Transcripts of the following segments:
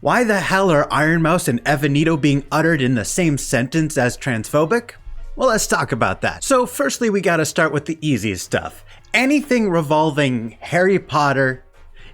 Why the hell are Ironmouse and Evanit0 being uttered in the same sentence as transphobic? Well, let's talk about that. So firstly, we gotta start with the easy stuff. Anything revolving Harry Potter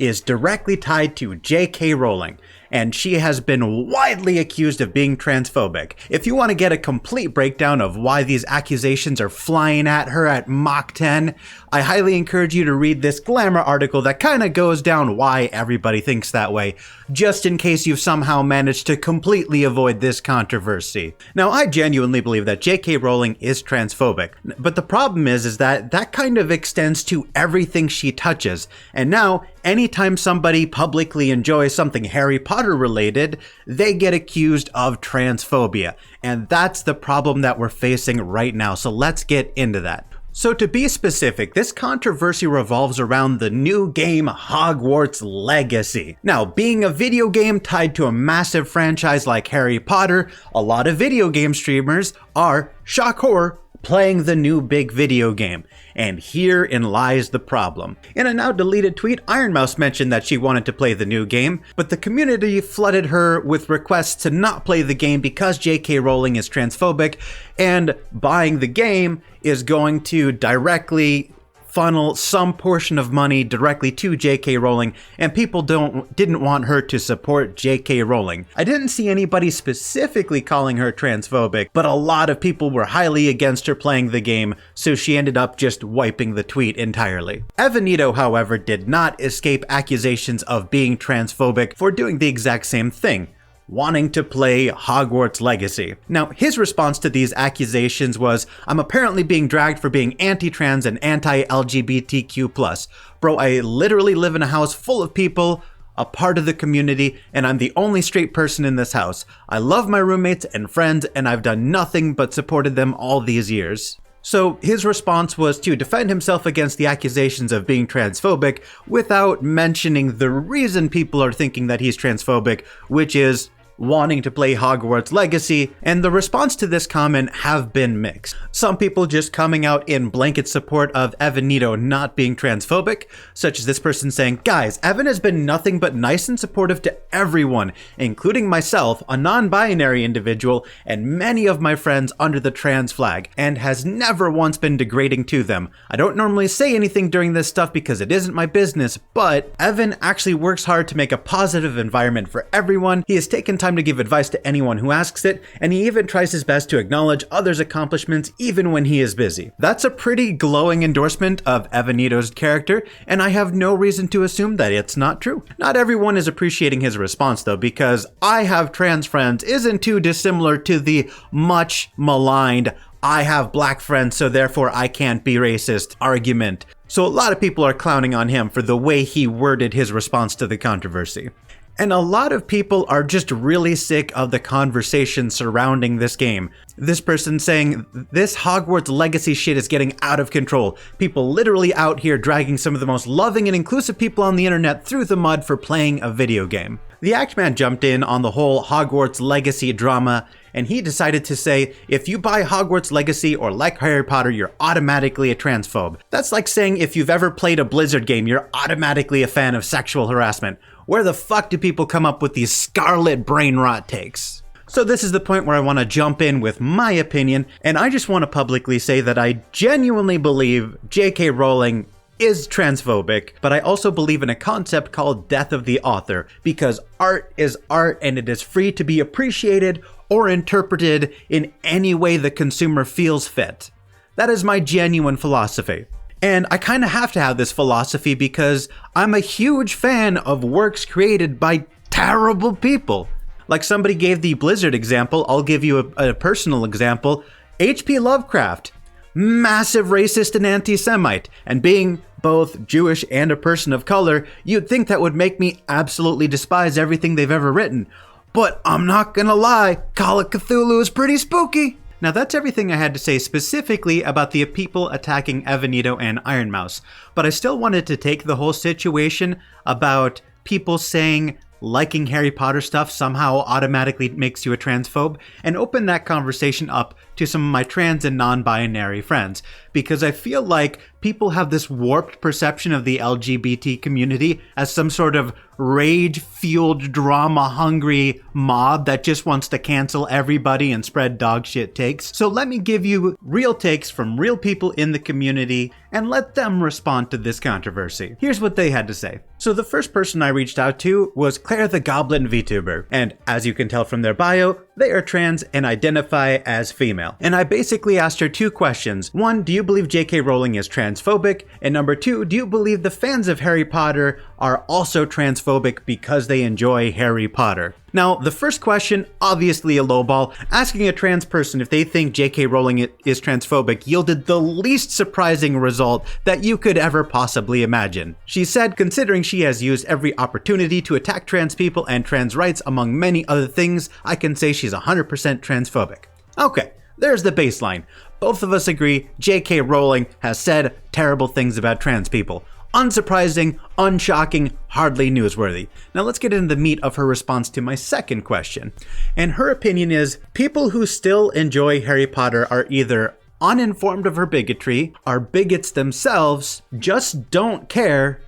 is directly tied to J.K. Rowling, and she has been widely accused of being transphobic. If you want to get a complete breakdown of why these accusations are flying at her at Mach 10, I highly encourage you to read this Glamour article that kind of goes down why everybody thinks that way, just in case you've somehow managed to completely avoid this controversy. Now, I genuinely believe that J.K. Rowling is transphobic, but the problem is that kind of extends to everything she touches, and now, anytime somebody publicly enjoys something Harry Potter related, they get accused of transphobia. And that's the problem that we're facing right now. So let's get into that. So to be specific, this controversy revolves around the new game Hogwarts Legacy. Now, being a video game tied to a massive franchise like Harry Potter, a lot of video game streamers are, shock horror, playing the new big video game. And herein lies the problem. In a now deleted tweet, Ironmouse mentioned that she wanted to play the new game, but the community flooded her with requests to not play the game because J.K. Rowling is transphobic, and buying the game is going to directly funnel some portion of money directly to J.K. Rowling, and people didn't want her to support J.K. Rowling. I didn't see anybody specifically calling her transphobic, but a lot of people were highly against her playing the game, so she ended up just wiping the tweet entirely. Evanit0, however, did not escape accusations of being transphobic for doing the exact same thing, wanting to play Hogwarts Legacy. Now, his response to these accusations was, "I'm apparently being dragged for being anti-trans and anti-LGBTQ+. Bro, I literally live in a house full of people, a part of the community, and I'm the only straight person in this house. I love my roommates and friends, and I've done nothing but supported them all these years." So his response was to defend himself against the accusations of being transphobic without mentioning the reason people are thinking that he's transphobic, which is wanting to play Hogwarts Legacy, and the response to this comment have been mixed. Some people just coming out in blanket support of Evanit0 not being transphobic, such as this person saying, "Guys, Evan has been nothing but nice and supportive to everyone, including myself, a non-binary individual, and many of my friends under the trans flag, and has never once been degrading to them. I don't normally say anything during this stuff because it isn't my business, but Evan actually works hard to make a positive environment for everyone. He has taken time to give advice to anyone who asks it, and he even tries his best to acknowledge others' accomplishments even when he is busy." That's a pretty glowing endorsement of Evanit0's character, and I have no reason to assume that it's not true. Not everyone is appreciating his response though, because "I have trans friends" isn't too dissimilar to the much maligned "I have black friends so therefore I can't be racist" argument. So a lot of people are clowning on him for the way he worded his response to the controversy. And a lot of people are just really sick of the conversation surrounding this game. This person saying, "This Hogwarts Legacy shit is getting out of control. People literally out here dragging some of the most loving and inclusive people on the internet through the mud for playing a video game." The Actman jumped in on the whole Hogwarts Legacy drama, and he decided to say, if you buy Hogwarts Legacy or like Harry Potter, you're automatically a transphobe. That's like saying if you've ever played a Blizzard game, you're automatically a fan of sexual harassment. Where the fuck do people come up with these scarlet brain rot takes? So this is the point where I want to jump in with my opinion, and I just want to publicly say that I genuinely believe J.K. Rowling is transphobic, but I also believe in a concept called death of the author, because art is art and it is free to be appreciated or interpreted in any way the consumer feels fit. That is my genuine philosophy. And I kind of have to have this philosophy because I'm a huge fan of works created by terrible people. Like somebody gave the Blizzard example, I'll give you a personal example. H.P. Lovecraft, massive racist and anti-Semite, and being both Jewish and a person of color, you'd think that would make me absolutely despise everything they've ever written. But I'm not gonna lie, Call of Cthulhu is pretty spooky. Now that's everything I had to say specifically about the people attacking Evanit0 and Ironmouse, but I still wanted to take the whole situation about people saying liking Harry Potter stuff somehow automatically makes you a transphobe and open that conversation up to some of my trans and non-binary friends, because I feel like people have this warped perception of the LGBT community as some sort of rage-fueled, drama-hungry mob that just wants to cancel everybody and spread dog shit takes. So let me give you real takes from real people in the community and let them respond to this controversy. Here's what they had to say. So the first person I reached out to was Claire the Goblin VTuber, and as you can tell from their bio, they are trans and identify as female. And I basically asked her two questions. One, do you believe J.K. Rowling is transphobic? And number two, do you believe the fans of Harry Potter are also transphobic because they enjoy Harry Potter? Now, the first question, obviously a lowball. Asking a trans person if they think J.K. Rowling is transphobic yielded the least surprising result that you could ever possibly imagine. She said, considering she has used every opportunity to attack trans people and trans rights among many other things, I can say she's 100% transphobic. Okay, there's the baseline. Both of us agree J.K. Rowling has said terrible things about trans people. Unsurprising, unshocking, hardly newsworthy. Now let's get into the meat of her response to my second question. And her opinion is, people who still enjoy Harry Potter are either uninformed of her bigotry, are bigots themselves, just don't care,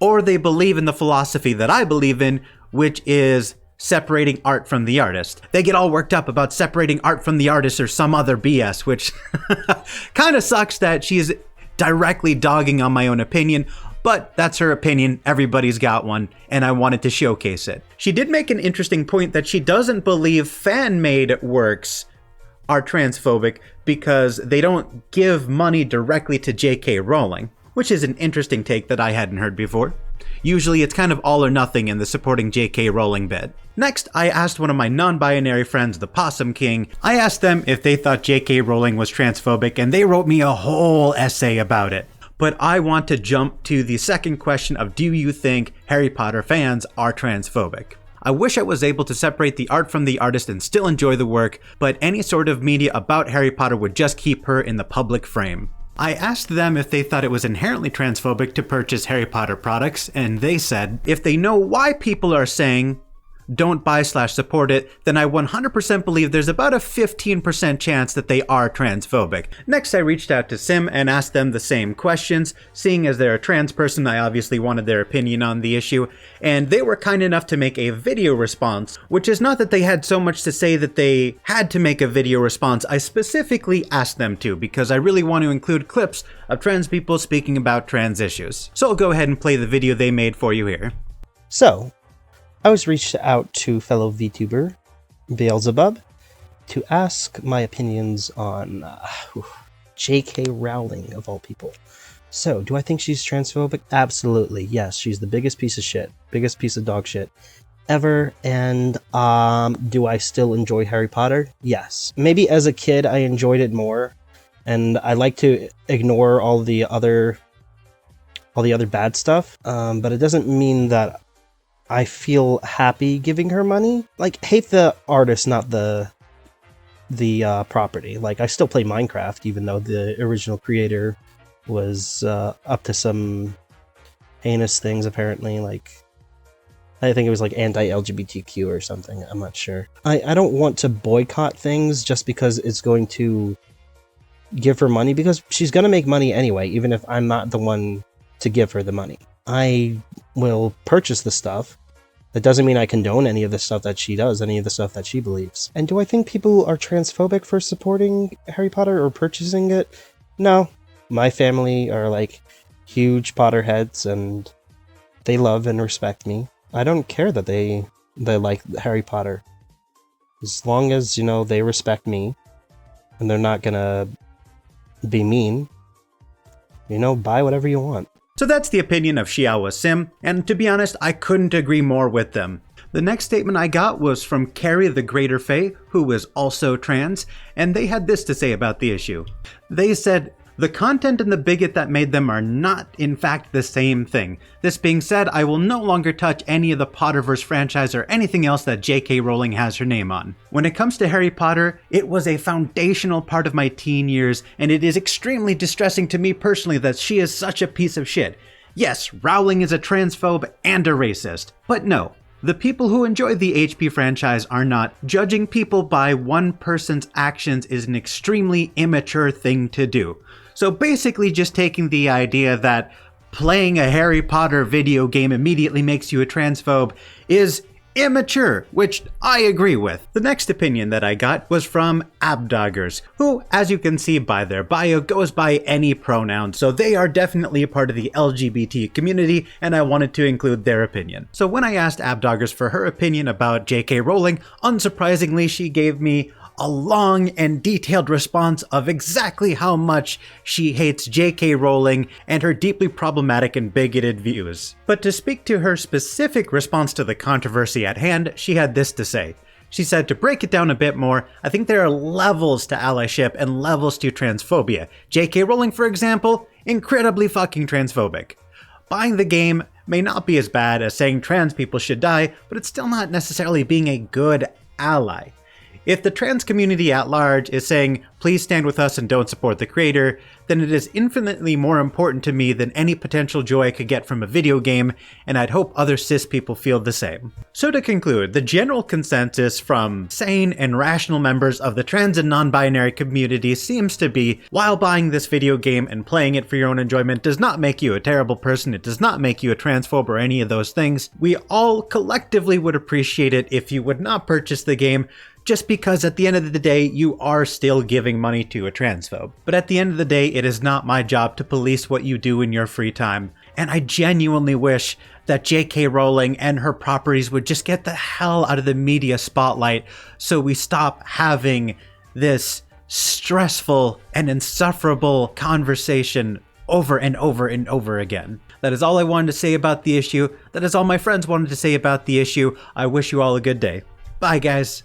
or they believe in the philosophy that I believe in, which is separating art from the artist. They get all worked up about separating art from the artist or some other BS, which kind of sucks that she's directly dogging on my own opinion, but that's her opinion. Everybody's got one, and I wanted to showcase it. She did make an interesting point that she doesn't believe fan-made works are transphobic because they don't give money directly to J.K. Rowling, which is an interesting take that I hadn't heard before. Usually it's kind of all or nothing in the supporting J.K. Rowling bit. Next, I asked one of my non-binary friends, the Possum King, I asked them if they thought J.K. Rowling was transphobic, and they wrote me a whole essay about it. But I want to jump to the second question of, do you think Harry Potter fans are transphobic? I wish I was able to separate the art from the artist and still enjoy the work, but any sort of media about Harry Potter would just keep her in the public frame. I asked them if they thought it was inherently transphobic to purchase Harry Potter products, and they said, if they know why people are saying don't buy/support it, then I 100% believe there's about a 15% chance that they are transphobic. Next, I reached out to Sim and asked them the same questions. Seeing as they're a trans person, I obviously wanted their opinion on the issue, and they were kind enough to make a video response, which is not that they had so much to say that they had to make a video response. I specifically asked them to, because I really want to include clips of trans people speaking about trans issues. So I'll go ahead and play the video they made for you here. So, I was reached out to fellow VTuber Beelzebub to ask my opinions on J.K. Rowling, of all people. So, do I think she's transphobic? Absolutely, yes. She's the biggest piece of shit, biggest piece of dog shit ever. And do I still enjoy Harry Potter? Yes. Maybe as a kid I enjoyed it more, and I like to ignore all the other bad stuff. But it doesn't mean that I feel happy giving her money. Like, hate the artist, not the property. Like, I still play Minecraft, even though the original creator was up to some heinous things, apparently. Like, I think it was like anti-LGBTQ or something. I'm not sure. I don't want to boycott things just because it's going to give her money, because she's going to make money anyway, even if I'm not the one to give her the money. I will purchase the stuff. That doesn't mean I condone any of the stuff that she does, any of the stuff that she believes. And do I think people are transphobic for supporting Harry Potter or purchasing it? No. My family are like huge Potterheads, and they love and respect me. I don't care that they like Harry Potter. As long as, you know, they respect me and they're not gonna be mean, you know, buy whatever you want. So that's the opinion of Xiaowa Sim, and to be honest, I couldn't agree more with them. The next statement I got was from Carrie the Greater Fae, who is also trans, and they had this to say about the issue. They said, the content and the bigot that made them are not, in fact, the same thing. This being said, I will no longer touch any of the Potterverse franchise or anything else that J.K. Rowling has her name on. When it comes to Harry Potter, it was a foundational part of my teen years, and it is extremely distressing to me personally that she is such a piece of shit. Yes, Rowling is a transphobe and a racist, but no. The people who enjoy the HP franchise are not. Judging people by one person's actions is an extremely immature thing to do. So basically just taking the idea that playing a Harry Potter video game immediately makes you a transphobe is immature, which I agree with. The next opinion that I got was from Abdoggers, who, as you can see by their bio, goes by any pronoun, so they are definitely a part of the LGBT community, and I wanted to include their opinion. So when I asked Abdoggers for her opinion about J.K. Rowling, unsurprisingly she gave me a long and detailed response of exactly how much she hates J.K. Rowling and her deeply problematic and bigoted views. But to speak to her specific response to the controversy at hand, she had this to say. She said, to break it down a bit more, I think there are levels to allyship and levels to transphobia. J.K. Rowling, for example, incredibly fucking transphobic. Buying the game may not be as bad as saying trans people should die, but it's still not necessarily being a good ally. If the trans community at large is saying, please stand with us and don't support the creator, then it is infinitely more important to me than any potential joy I could get from a video game, and I'd hope other cis people feel the same. So to conclude, the general consensus from sane and rational members of the trans and non-binary community seems to be, while buying this video game and playing it for your own enjoyment does not make you a terrible person, it does not make you a transphobe or any of those things, we all collectively would appreciate it if you would not purchase the game, just because at the end of the day, you are still giving money to a transphobe. But at the end of the day, it is not my job to police what you do in your free time. And I genuinely wish that J.K. Rowling and her properties would just get the hell out of the media spotlight so we stop having this stressful and insufferable conversation over and over and over again. That is all I wanted to say about the issue. That is all my friends wanted to say about the issue. I wish you all a good day. Bye, guys.